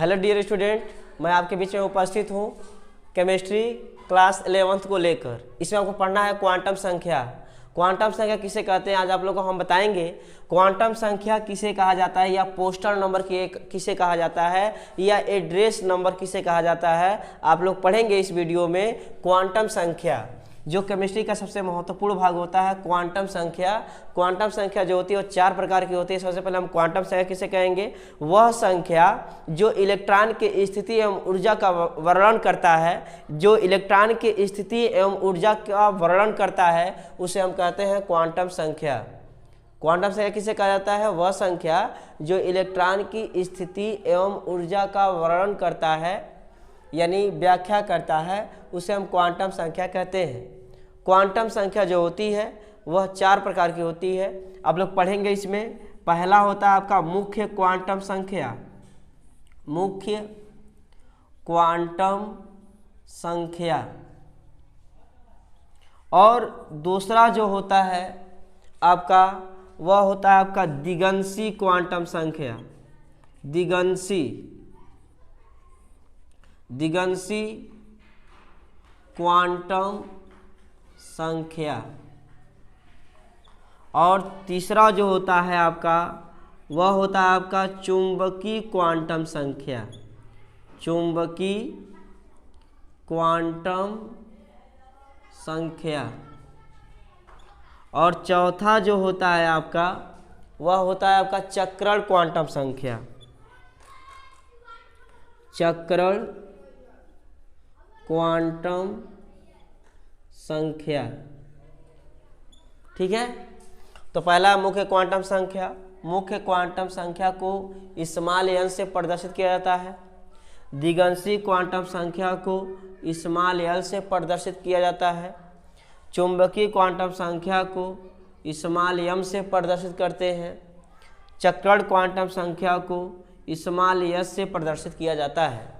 Hello dear student, मैं आपके बीच में उपस्थित हूँ केमिस्ट्री क्लास 11th को लेकर। इसमें आपको पढ़ना है क्वांटम संख्या। क्वांटम संख्या किसे कहते हैं आज आप लोगों को हम बताएंगे। क्वांटम संख्या किसे कहा जाता है, या पोस्टल नंबर किसे कहा जाता है, या एड्रेस नंबर किसे कहा जाता है, आप लोग पढ़ेंगे इस वीडियो में। क्वांटम संख्या जो केमिस्ट्री का सबसे महत्वपूर्ण भाग होता है क्वांटम संख्या। क्वांटम संख्या जो होती है वो 4 प्रकार की होती है। सबसे पहले हम क्वांटम संख्या किसे कहेंगे, वह संख्या जो इलेक्ट्रॉन की स्थिति एवं ऊर्जा का वर्णन करता है। जो इलेक्ट्रॉन की स्थिति एवं ऊर्जा का वर्णन करता है उसे हम कहते हैं क्वांटम संख्या। क्वांटम संख्या किसे कहा जाता है, वह संख्या जो इलेक्ट्रॉन की स्थिति एवं ऊर्जा का वर्णन करता है, यानी व्याख्या करता है, उसे हम क्वांटम संख्या कहते हैं। क्वांटम संख्या जो होती है वह 4 प्रकार की होती है, आप लोग पढ़ेंगे इसमें। पहला होता है आपका मुख्य क्वांटम संख्या, मुख्य क्वांटम संख्या। और दूसरा जो होता है आपका वह होता है आपका दिगंशी क्वांटम संख्या, दिगंशी क्वांटम संख्या। और तीसरा जो होता है आपका वह होता है आपका चुंबकीय क्वांटम संख्या, चुंबकीय क्वांटम संख्या। और चौथा जो होता है आपका वह होता है आपका चक्रण क्वांटम संख्या, चक्रण क्वांटम संख्या। ठीक है, तो पहला मुख्य क्वांटम संख्या। मुख्य क्वांटम संख्या को स्मॉल n से प्रदर्शित किया जाता है। दिगंशी क्वांटम संख्या को स्मॉल l से प्रदर्शित किया जाता है। चुंबकीय क्वांटम संख्या को स्मॉल m से प्रदर्शित करते हैं। चक्रण क्वांटम संख्या को स्मॉल s से प्रदर्शित किया जाता है।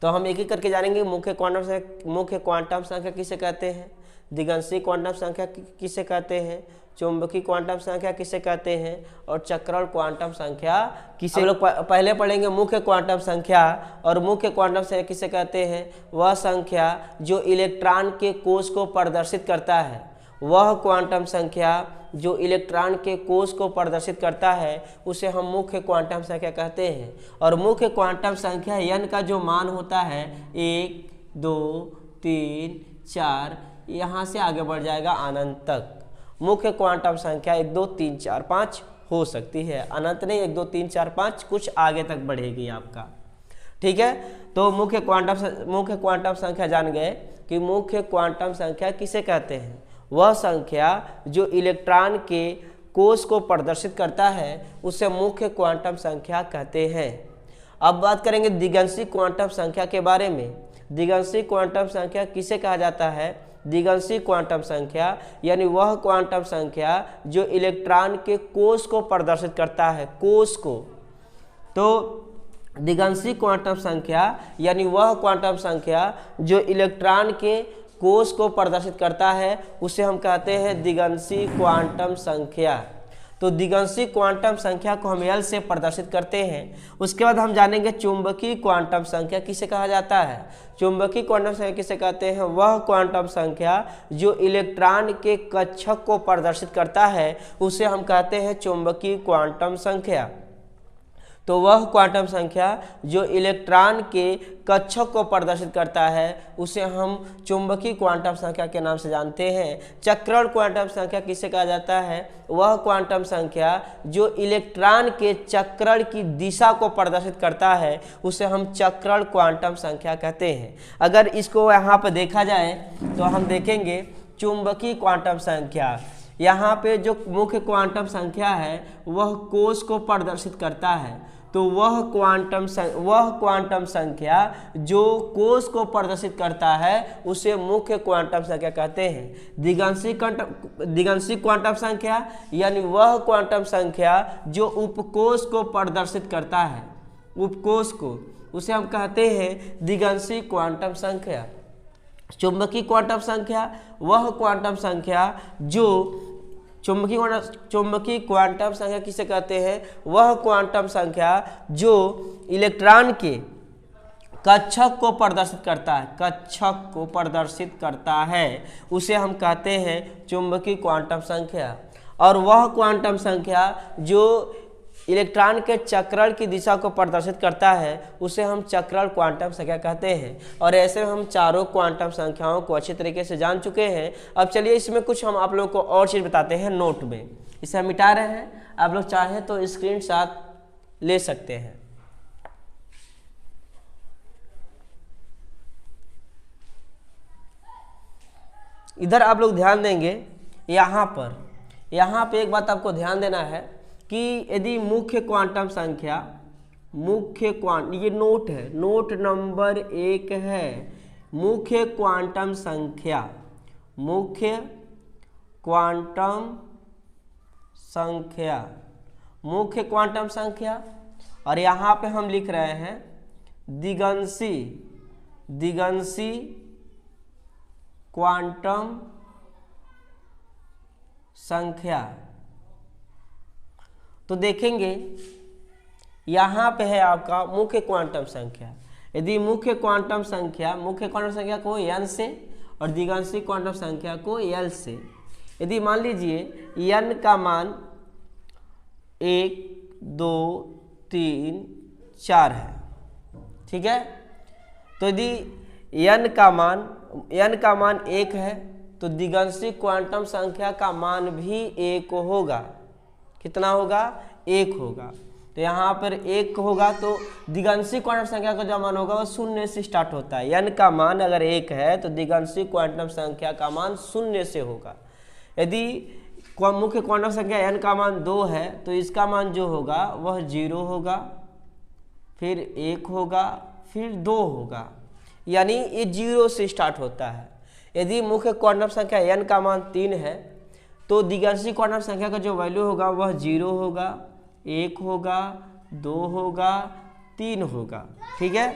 तो हम एक एक करके जानेंगे। मुख्य क्वांटम संख्या किसे कहते हैं, दिगंशी क्वांटम संख्या किसे कहते हैं, चुंबकीय क्वांटम संख्या किसे कहते हैं, और चक्रण क्वांटम संख्या किसे। हम लोग पहले पढ़ेंगे मुख्य क्वांटम संख्या। और मुख्य क्वांटम संख्या किसे कहते हैं, वह संख्या जो इलेक्ट्रॉन के कोष को प्रदर्शित करता है। वह क्वांटम संख्या जो इलेक्ट्रॉन के कोष को प्रदर्शित करता है उसे हम मुख्य क्वांटम संख्या कहते हैं। और मुख्य क्वांटम संख्या n का जो मान होता है 1, 2, 3, 4, यहाँ से आगे बढ़ जाएगा अनंत तक। मुख्य क्वांटम संख्या 1, 2, 3, 4, 5 हो सकती है, अनंत नहीं। 1, 2, 3, 4, 5 कुछ आगे तक बढ़ेगी आपका। ठीक है, तो मुख्य क्वांटम संख्या जान गए कि मुख्य क्वांटम संख्या किसे कहते हैं। वह संख्या जो इलेक्ट्रॉन के कोष को प्रदर्शित करता है उसे मुख्य क्वांटम संख्या कहते हैं। अब बात करेंगे दिगंशी क्वांटम संख्या के बारे में। दिगंशी क्वांटम संख्या किसे कहा जाता है, दिगंशी क्वांटम संख्या यानी वह क्वांटम संख्या जो इलेक्ट्रॉन के कोष को प्रदर्शित करता है, कोष को। तो दिगंशी क्वांटम संख्या यानी वह क्वांटम संख्या जो इलेक्ट्रॉन के कोष को प्रदर्शित करता है उसे हम कहते हैं दिगंशी क्वांटम संख्या। तो दिगंशी क्वांटम संख्या को हम L से प्रदर्शित करते हैं। उसके बाद हम जानेंगे चुंबकीय क्वांटम संख्या किसे कहा जाता है। चुंबकीय क्वांटम संख्या किसे कहते हैं, वह क्वांटम संख्या जो इलेक्ट्रॉन के कक्षक को प्रदर्शित करता है उसे हम कहते हैं चुंबकीय क्वांटम संख्या। तो वह क्वांटम संख्या जो इलेक्ट्रॉन के कक्षक को प्रदर्शित करता है उसे हम चुंबकीय क्वांटम संख्या के नाम से जानते हैं। चक्रण क्वांटम संख्या किसे कहा जाता है, वह क्वांटम संख्या जो इलेक्ट्रॉन के चक्रण की दिशा को प्रदर्शित करता है उसे हम चक्रण क्वांटम संख्या कहते हैं। अगर इसको यहाँ पर देखा जाए तो हम देखेंगे चुंबकीय क्वांटम संख्या, यहाँ पे जो मुख्य क्वांटम संख्या है वह कोष को प्रदर्शित करता है। तो वह क्वांटम संख्या जो कोष को प्रदर्शित करता है उसे मुख्य क्वांटम संख्या कहते हैं। दिगंशी क्वांटम संख्या यानी वह क्वांटम संख्या जो उपकोष को प्रदर्शित करता है, उपकोष को, उसे हम कहते हैं दिगंशी क्वांटम संख्या। चुंबकीय क्वांटम संख्या वह क्वांटम संख्या जो चुंबकीय क्वांटम संख्या किसे कहते हैं, वह क्वांटम संख्या जो इलेक्ट्रॉन के कक्षक को प्रदर्शित करता है, कक्षक को प्रदर्शित करता है, उसे हम कहते हैं चुंबकीय क्वांटम संख्या। और वह क्वांटम संख्या जो इलेक्ट्रॉन के चक्रण की दिशा को प्रदर्शित करता है उसे हम चक्रण क्वांटम संख्या कहते हैं। और ऐसे हम चारों क्वांटम संख्याओं को अच्छी तरीके से जान चुके हैं। अब चलिए इसमें कुछ हम आप लोगों को और चीज़ बताते हैं नोट में। इसे हम मिटा रहे हैं, आप लोग चाहें तो स्क्रीनशॉट ले सकते हैं। इधर आप लोग ध्यान देंगे, यहाँ पे एक बात आपको ध्यान देना है कि यदि मुख्य क्वांटम संख्या, ये नोट है, नोट नंबर 1 है, मुख्य क्वांटम संख्या, मुख्य क्वांटम संख्या, मुख्य क्वांटम संख्या। और यहाँ पे हम लिख रहे हैं दिगंशी क्वांटम संख्या। तो देखेंगे यहाँ पे है आपका मुख्य क्वांटम संख्या। यदि मुख्य क्वांटम संख्या को n से और दिगंशी क्वांटम संख्या को l से, यदि मान लीजिए n का मान 1, 2, 3, 4 है, ठीक है। तो यदि n का मान 1 है तो दिगंशी क्वांटम संख्या का मान भी 1 होगा। कितना होगा? 1 होगा। तो यहाँ पर 1 होगा तो दिगंशी क्वांटम संख्या का जो मान होगा वो 0 से स्टार्ट होता है। n का मान अगर 1 है तो दिगंशी क्वांटम संख्या का मान 0 से होगा। यदि मुख्य क्वांटम संख्या n का मान 2 है तो इसका मान जो होगा वह 0 होगा, फिर 1 होगा, फिर 2 होगा, यानी ये 0 से स्टार्ट होता है। यदि मुख्य क्वांटम संख्या n का मान 3 है तो दिगंशी क्वांटम संख्या का जो वैल्यू होगा वह 0 होगा, 1 होगा, 2 होगा, 3 होगा, ठीक है।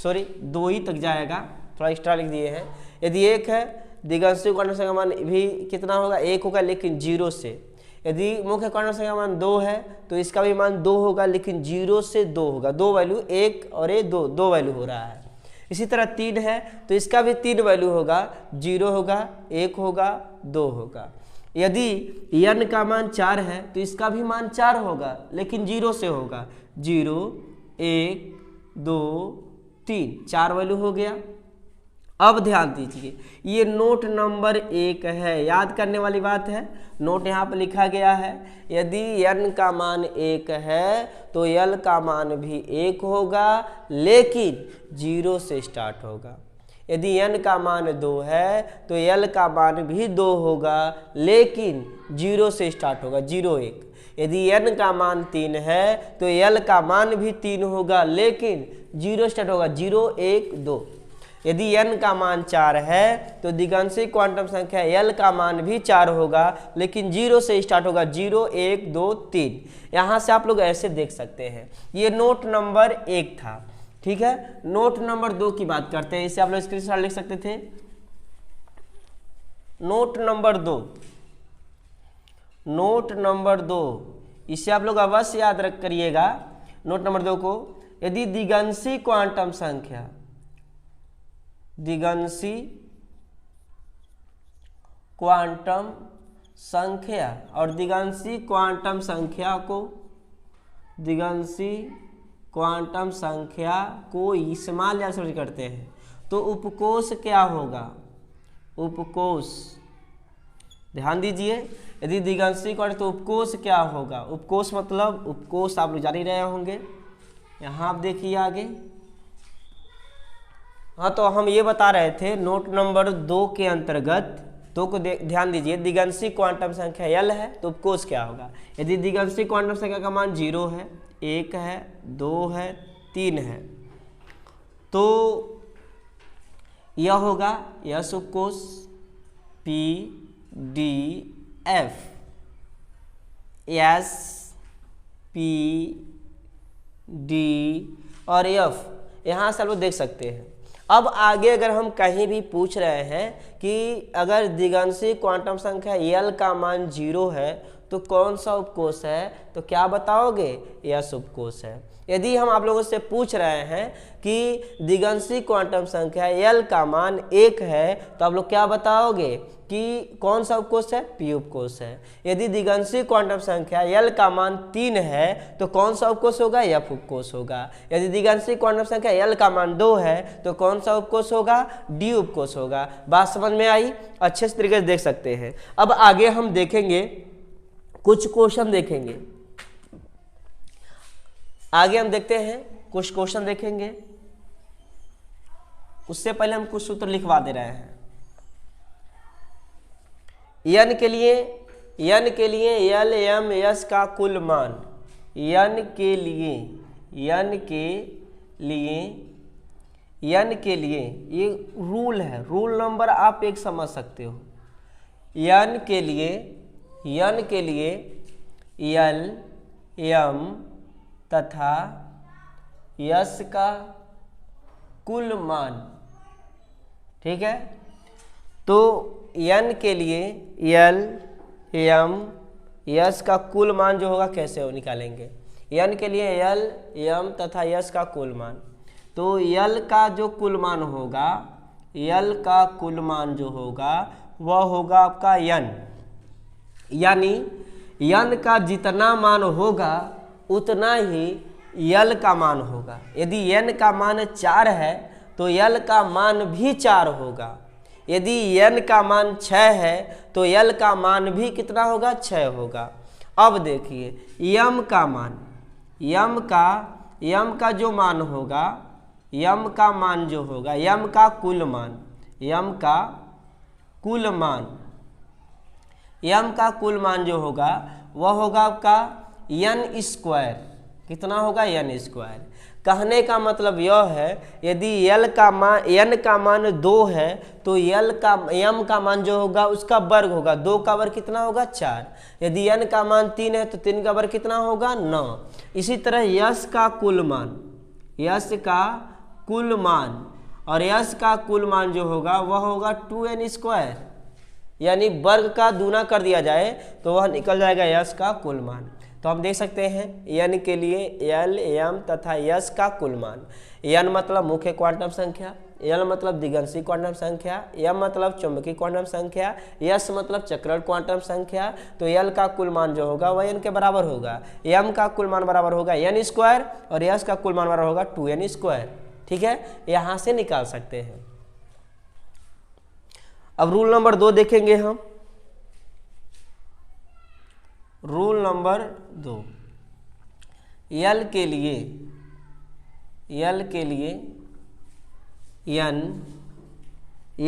सॉरी 2 ही तक जाएगा, थोड़ा एक्स्ट्रा लिख दिए हैं। यदि 1 है दिगंशी क्वांटम संख्या मान भी कितना होगा? 1 होगा, लेकिन 0 से। यदि मुख्य क्वांटम संख्या मान 2 है तो इसका भी मान 2 होगा, लेकिन 0 से 2 होगा। 2 वैल्यू, 1 और ये 2 वैल्यू हो रहा है। इसी तरह 3 है तो इसका भी 3 वैल्यू होगा, 0 होगा, 1 होगा, 2 होगा। यदि n का मान 4 है तो इसका भी मान 4 होगा, लेकिन 0 से होगा। 0, 1, 2, 3, 4 वैल्यू हो गया। अब ध्यान दीजिए, ये नोट नंबर 1 है, याद करने वाली बात है। नोट यहाँ पर लिखा गया है, यदि n का मान 1 है तो l का मान भी 1 होगा, लेकिन 0 से स्टार्ट होगा। यदि n का मान 2 है तो l का मान भी 2 होगा, लेकिन 0 से स्टार्ट होगा, 0, 1। यदि n का मान 3 है तो l का मान भी 3 होगा, लेकिन 0 स्टार्ट होगा, 0, 1, 2। यदि n का मान 4 है तो दिगंशी क्वांटम संख्या l का मान भी 4 होगा, लेकिन 0 से स्टार्ट होगा, 0, 1, 2, 3। यहाँ से आप लोग ऐसे देख सकते हैं। ये नोट नंबर 1 था, ठीक है। नोट नंबर 2 की बात करते हैं, इसे आप लोग स्क्रीनशॉट लिख सकते थे। नोट नंबर 2, नोट नंबर 2, इसे आप लोग अवश्य याद रख करिएगा नोट नंबर 2 को। यदि दिगंशी क्वांटम संख्या, दिगंशी क्वांटम संख्या और दिगंशी क्वांटम संख्या को, दिगंशी क्वांटम संख्या को इस्तेमाल या समझ करते हैं तो उपकोष क्या होगा? उपकोष, ध्यान दीजिए। यदि दिगंशी क्वांटम तो उपकोष क्या होगा? उपकोष मतलब उपकोष आप लोग जान ही रहे होंगे। यहाँ आप देखिए आगे। हाँ, तो हम ये बता रहे थे नोट नंबर 2 के अंतर्गत, 2 को ध्यान दीजिए। दिगंशी क्वांटम संख्या l है तो उपकोष क्या होगा? यदि दिगंशी क्वांटम संख्या का मान 0 है, 1 है, 2 है, 3 है तो यह होगा yes उपकोष P, D, F, S, P, D और F। यहाँ से आप लोग देख सकते हैं। अब आगे अगर हम कहीं भी पूछ रहे हैं कि अगर दिगंशी क्वांटम संख्या l का मान 0 है तो कौन सा उपकोष है, तो क्या बताओगे? यस उपकोष है। यदि हम आप लोगों से पूछ रहे हैं कि दिगंशी क्वांटम संख्या L का मान 1 है तो आप लोग क्या बताओगे कि कौन सा उपकोष है, पी उपकोष है। यदि दिगंशी क्वांटम संख्या L का मान 3 है तो कौन सा उपकोष होगा, F उपकोष होगा। यदि दिगंशी क्वांटम संख्या L का मान 2 है तो कौन सा उपकोष होगा, D उपकोष होगा। बात समझ में आई, अच्छे से तरीके से देख सकते हैं। अब आगे हम देखेंगे, कुछ क्वेश्चन देखेंगे, आगे हम देखते हैं कुछ क्वेश्चन देखेंगे। उससे पहले हम कुछ सूत्र लिखवा दे रहे हैं। n के लिए L M S का कुल मान, n के लिए ये रूल है, रूल नंबर आप एक समझ सकते हो। n के लिए L M तथा यश का कुल मान, ठीक है। तो n के लिए L M यश का कुल मान जो होगा कैसे हो निकालेंगे। n के लिए L M तथा यश का कुल मान, तो L का जो कुल मान होगा, L का कुल मान जो होगा वह होगा आपका n, यानी n का जितना मान होगा उतना ही L का मान होगा। यदि n का मान 4 है तो L का मान भी 4 होगा। यदि n का मान 6 है तो L का मान भी कितना होगा, 6 होगा। अब देखिए m का मान, m का जो मान होगा, m का मान जो होगा, m का कुल मान, m का कुल मान जो होगा वह होगा आपका n स्क्वायर। कितना होगा, n स्क्वायर। कहने का मतलब यह है यदि n का मान 2 है तो m का मान जो होगा उसका वर्ग होगा। 2 का वर्ग कितना होगा, 4। यदि n का मान 3 है तो 3 का वर्ग कितना होगा, 9। इसी तरह यश का कुल मान और यश का कुल मान जो होगा वह होगा 2n स्क्वायर, यानी वर्ग का दूना कर दिया जाए तो वह निकल जाएगा यश का कुल मान। तो हम देख सकते हैं n के लिए L M तथा यश का कुल मान। n मतलब मुख्य क्वांटम संख्या, L मतलब दिगंशी क्वांटम संख्या, M मतलब चुंबकीय क्वांटम संख्या, यश मतलब चक्रण क्वांटम संख्या। तो L का कुल मान जो होगा वह n के बराबर होगा, M का कुल मान बराबर होगा n स्क्वायर और यश का कुल मान बराबर होगा 2n स्क्वायर। ठीक है, यहाँ से निकाल सकते हैं। अब रूल नंबर 2 देखेंगे हम। रूल नंबर 2, L के लिए n,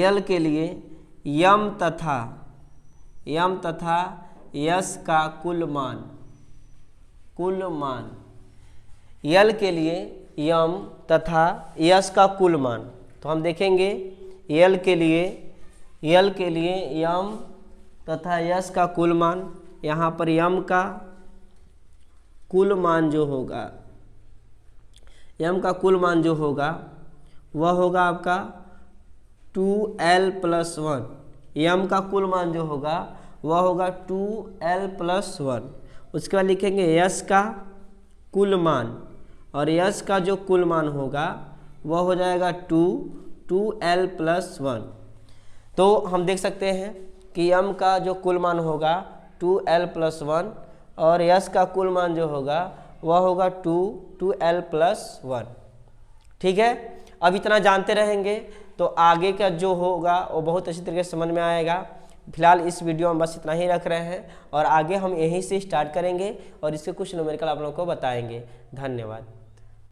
L के लिए M तथा यश का कुल मान, L के लिए M तथा यश का कुल मान। तो हम देखेंगे L के लिए M तथा यश का कुल मान। यहाँ पर M का कुल मान जो होगा, M का कुल मान जो होगा वह होगा आपका 2l+1। M का कुल मान जो होगा वह होगा 2l+1। उसके बाद लिखेंगे यश का कुल मान, और यश का जो कुल मान होगा वह हो जाएगा 2l+1। तो हम देख सकते हैं कि M का जो कुल मान होगा 2l+1 और यश का कुल मान जो होगा वह होगा 2l+1। ठीक है, अब इतना जानते रहेंगे तो आगे का जो होगा वो बहुत अच्छी तरीके से समझ में आएगा। फिलहाल इस वीडियो में बस इतना ही रख रहे हैं और आगे हम यहीं से स्टार्ट करेंगे और इसके कुछ न्यूमेरिकल आप लोगों को बताएंगे। धन्यवाद।